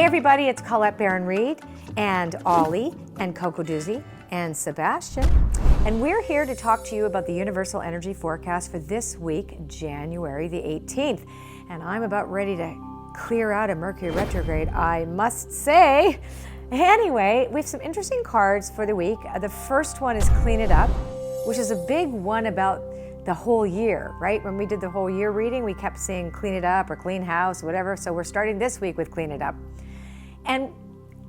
Hey everybody, it's Colette Baron-Reid and Ollie and Coco Doozy and Sebastian. And we're here to talk to you about the Universal Energy Forecast for this week, January the 18th. And I'm about ready to clear out a Mercury retrograde, I must say. Anyway, we have some interesting cards for the week. The first one is Clean It Up, which is a big one about the whole year, right? When we did the whole year reading, we kept saying clean it up or clean house, whatever. So we're starting this week with Clean It Up. And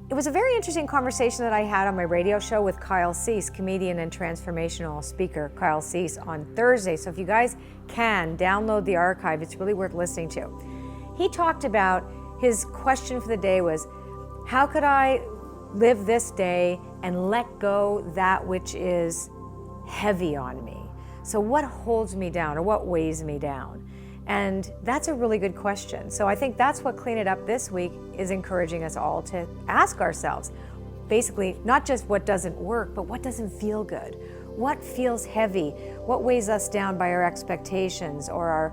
it was a very interesting conversation that I had on my radio show with Kyle Cease, comedian and transformational speaker Kyle Cease, on Thursday. So if you guys can download the archive, it's really worth listening to. He talked about, his question for the day was, how could I live this day and let go that which is heavy on me? So what holds me down or what weighs me down? And that's a really good question. So I think that's what Clean It Up this week is encouraging us all to ask ourselves. Basically, not just what doesn't work, but what doesn't feel good? What feels heavy? What weighs us down by our expectations or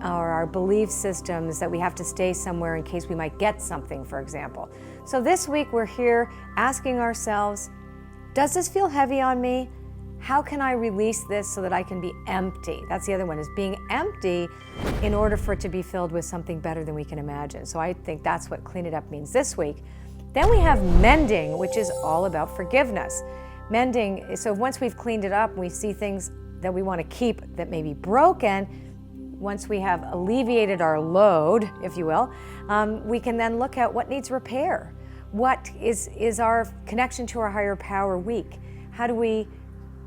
our belief systems that we have to stay somewhere in case we might get something, for example. So this week we're here asking ourselves, does this feel heavy on me? How can I release this so that I can be empty? That's the other one, is being empty in order for it to be filled with something better than we can imagine. So I think that's what Clean It Up means this week. Then we have Mending, which is all about forgiveness. Mending, so once we've cleaned it up, we see things that we want to keep that may be broken. Once we have alleviated our load, if you will, we can then look at what needs repair. What is our connection to our higher power weak? How do we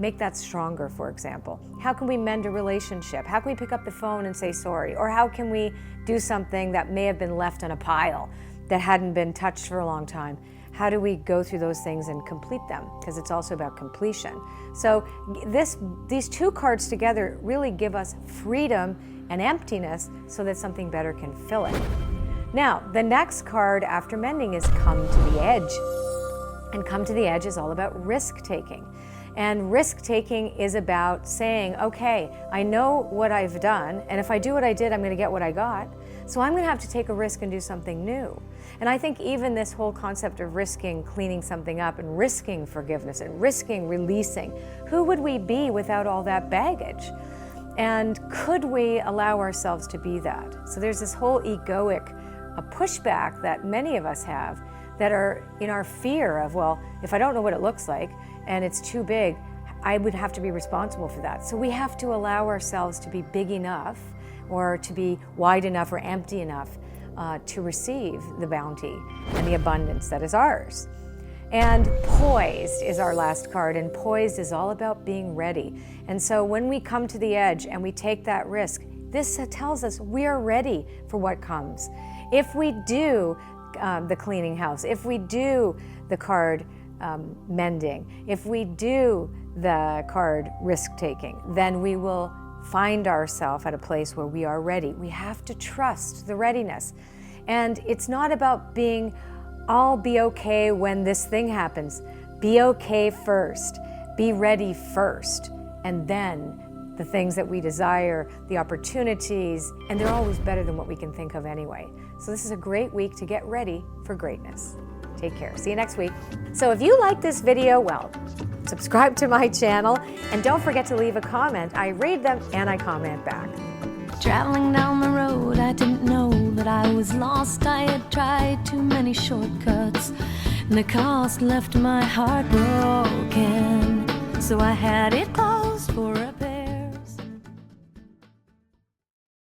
make that stronger, for example? How can we mend a relationship? How can we pick up the phone and say sorry? Or how can we do something that may have been left in a pile that hadn't been touched for a long time? How do we go through those things and complete them? Because it's also about completion. So these two cards together really give us freedom and emptiness so that something better can fill it. Now, the next card after Mending is Come to the Edge. And Come to the Edge is all about risk-taking. And risk-taking is about saying, okay, I know what I've done, and if I do what I did, I'm going to get what I got. So I'm going to have to take a risk and do something new. And I think even this whole concept of risking cleaning something up and risking forgiveness and risking releasing, who would we be without all that baggage? And could we allow ourselves to be that? So there's this whole egoic pushback that many of us have that are in our fear of, well, if I don't know what it looks like and it's too big, I would have to be responsible for that. So we have to allow ourselves to be big enough or to be wide enough or empty enough to receive the bounty and the abundance that is ours. And Poised is our last card, and Poised is all about being ready. And so when we come to the edge and we take that risk, this tells us we are ready for what comes. If we do the cleaning house, if we do the card Mending, if we do the card Risk-taking, then we will find ourselves at a place where we are ready. We have to trust the readiness. And it's not about being, I'll be okay when this thing happens. Be okay first. Be ready first. And then the things that we desire, the opportunities, and they're always better than what we can think of anyway. So this is a great week to get ready for greatness. Take care. See you next week. So if you like this video, well, subscribe to my channel and don't forget to leave a comment. I read them and I comment back. Traveling down the road, I didn't know that I was lost. I had tried too many shortcuts, and the cost left my heart broken. So I had it